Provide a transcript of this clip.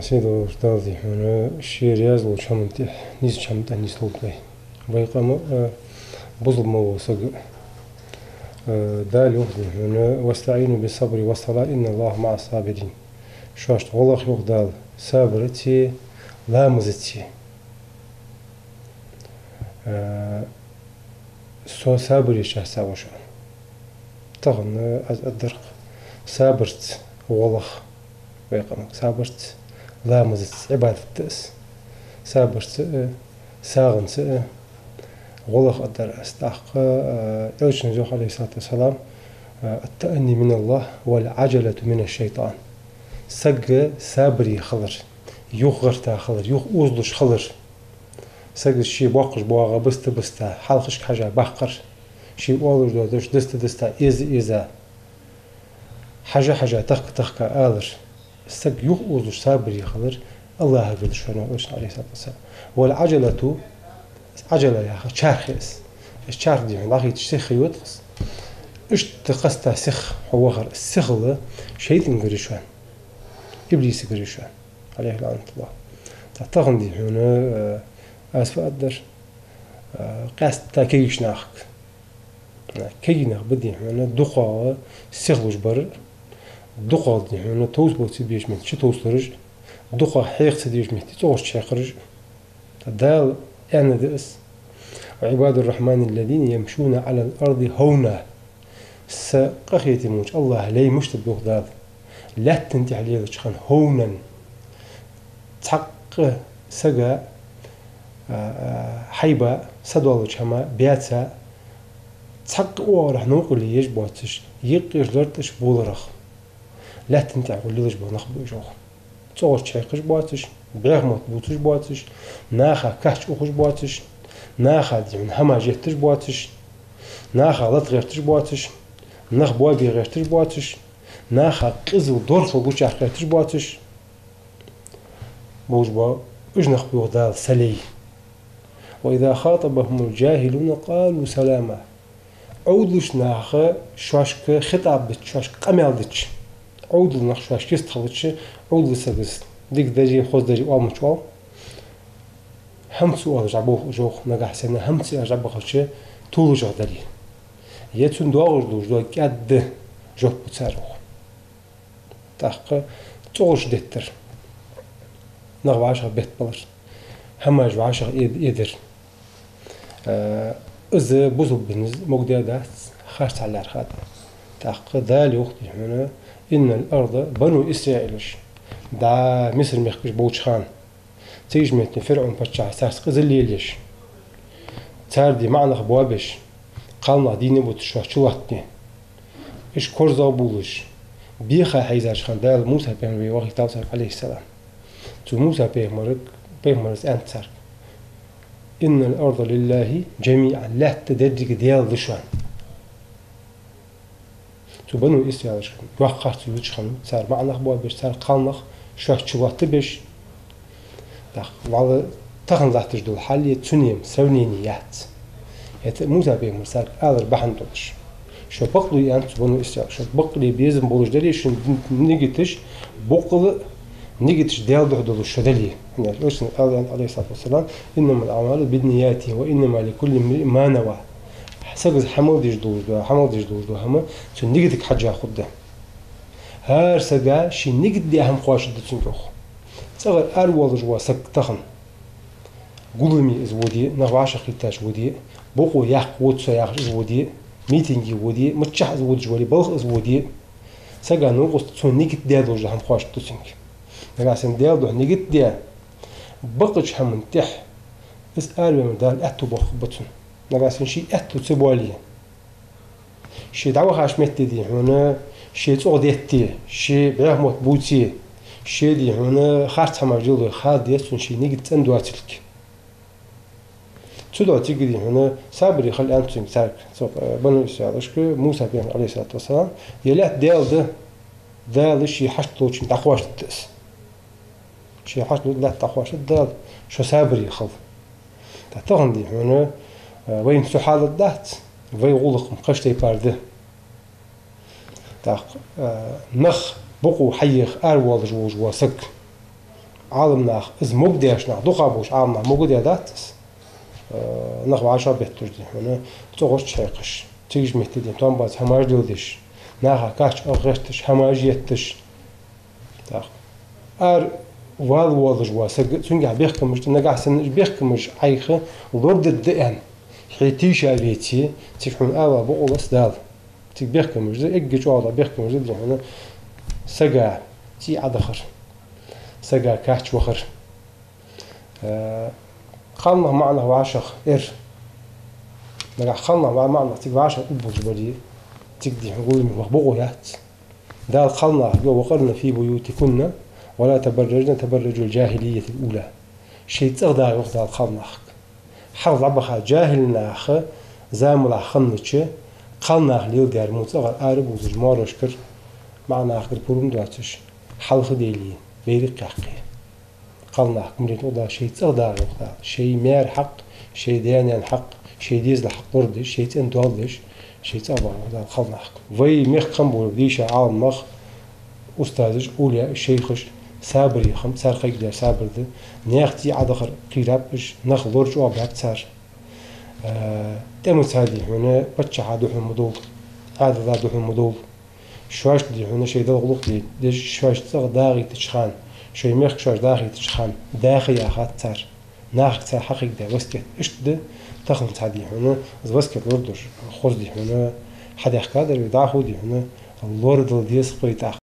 سيدو ارتاضي هنا الشيرياز وشمنتح نيس شمنتح نيس لوطي ويقام بظل مو سق دال يخدم هنا واستعينوا بالصبر والصلاة إن الله مع الصابرين شاشت والله يخدال صابرتي لا مزتي سو صابري شخصا وشان تغن الدرق صابرت والله ويقام صابرت لا مزت عبادة التأس صابرت ساغن والله قدر استحق إلشن زوج عليه الصلاة والسلام التأني من الله والعجلة من الشيطان سق صابري خلر يغرتا خلر يغوزلش خلر سق الشي بوقش بواغا بستا حلقش حاجة بحقر شي أولش دودش دستا إذا حاجة تخك آلر سق يغوزلش صابري خلر الله قد شنو إلشن عليه الصلاة والسلام والعجلة عجلة يا أخي شارخيس الشارخ دي عند أخي تشتخي وتخص إيش تقصت سخ هو غير السخل شيطان قريشان إبليس قريشان عليه لعنة الله تعتقد دي هنا أسف أقدر قاس تاكيش ناخك كينا بدي هنا دقة سخل جبر دقة دي هنا توس بوتي بيش من شو توس لرج دقة حيق تديش من توس شاخرج دال يعني دأس وعباد الرحمن الذين يمشون على الأرض هونا سقخيتي موج الله لي مشتد بغداد لا تنتح لي خان هونا تحق سقا حيبة سدوالج هما بياتسا تحق اوارح نوقل لي يجبواتش يقيش لرتش بولرخ لا تنتح قول ليش بنخبو جوخ تصور شيقش بواتش بيغمط بوتش بواتش ناخا كحش اوخش بواتش ناخا ديون هما جيتش بواتش ناخا لط غيرتش بواتش ناخ بوابي غيرتش بواتش ناخا قزو دورخو قوش غيرتش بواتش بوش بوا اجنخ بيغدال سلي وإذا خاطبهم الجاهلون قالوا سلاما عودلش ناخا شواشك خطاب دتش شواشك قمال دتش عودل ناخ شواشك يستخلتش عودل سقس ديك دجي خوز دجي وامش واو همسو أرجعبوه جوخ نجح سنة همسي أرجعبوه خشة طول جهدري يتون دوغش دو كاد جوه بتساروخ تحق توش دتر نغ عشر بيت بلش هما جو عشر يدر إذ بوزو بنز مقدادات خارج على الأرخاد تحق ذالي وقت هنا إن الأرض بنو إسرائيلش دا مصر مخبش بوش خان تيج متن فرعون بتشع ساس قزل ليش تاردي معنا خبوابش قالنا ديني بوتشوا شواتني إيش كورزا بولش بيخا حيزاش خان دال موسى بيمري وقت توصل عليه السلام تو موسى بيمرس أنتر إن الأرض لله جميعا لا تدرج ديال ذشان تو بنو إسرائيل وقعت يوتشخن صار معنا خبوابش صار قالنا شوات بش والله تخن زحتش دول حالي تسنيم سونينيات يت موسى بيه مرسال قادر بحن دولش شو بقلو يانت بنو إسرائيل شو بقلي بيزم بولش دلي شو نيجتش بقل نيجتش ديال دول شو دلي يعني ليش قال عليه الصلاة والسلام إنما الأعمال بالنيات وإنما لكل امرئ ما نوى سجز حمل ديش دول هما شو نيجتك حاجة خده هار سجا شي نيجت دي أهم قواش دتسنجوخ صغر أروال جوا سك تخن قلمي إزودي نغواشة خيتاش ودي بوقو ياق وودسو ياق إزودي ميتينجي ودي متشح إزود جوالي بلخ إزودي سجا نوقس تسون نيجت ديالو جهم قواش دتسنج نغاسن ديالو نيجت ديال بقش هم تح إس أروي من دال أتو بخ بتون نغاسن شي أتو تبوالي شي دعوة خاش متي دي هنا شي تغديتي شي بعمود بوتي شي دي هنا خارج هم جلو خالد يسون شي نيجي تندواتلك تدعو تيجي هنا صابري خلي أنتم تارك بنو إسرائيل إشكو موسى بين عليه الصلاة والسلام يلات ديال ده شي حشتلو شي تقواش التأس شي حشتلو لا تقواش الدال شو صابري خل تعتقد هنا وين سحال الدهت وين غلق مقشتي بارده تاق نخ بقو حيخ أروال جوج وسك عالمناخ إز مقديش ناخ دقابوش عالمناخ مقديا داتس نخ وعشرة بيتوش دي هنا تغش شيقش تيجي مهتدين تنباز هماج دودش ناخا كاش أغشتش هماج يتش تاخ والوضج واسق سنجع بيحكمش نقعسن بيحكمش عيخه ورد الدقن حيتيش أبيتي تفهم أوا بقولس دال تيك بيحكمش زي إجي جوالا بيحكمش زي هنا سجع تي عدخر سجع كاتش وخر خلنا معنا وعشق نقع خلنا معنا تيك وعشق أبوز بدي تيك دي نقول من وخبوقيات دال خلنا وقرنا في بيوتكن ولا تبرجنا تبرج الجاهلية الأولى شيء تغدى وقت الخلناخ حرض عبخا جاهلناخ زامل خنتش قلناخ ليل دار متغر آرب وزج مارشكر معنا آخر بروم دواتش حلخ ديلي بيرق حقي قلناخ مريت وضع شيء تغدى وقت شيء مير حق شيء ديان حق شيء ديز لحق وردش شيء تندوالش شيء تغدى وقت الخلناخ وي ميخ قنبول بديش عالم مخ أستاذج أولياء الشيخش سابري خم سار خيجدار سابر ده نيختي عدخر قيرابش نخ لورج وابعد سار تمت هذه هنا بتش عادوح المدول هذا ذادوح المدول شواش دي هنا شيء ذا غلط دي شواش تغ داغي تشخان شيء ميخ شواش داغي تشخان داخي أخات سار ناخ سار حقيق ده وسكت إيش ده تخلص هذه هنا وسكت لوردش خوش دي هنا حد يحكي هذا بيدعه دي هنا اللورد الديس قيت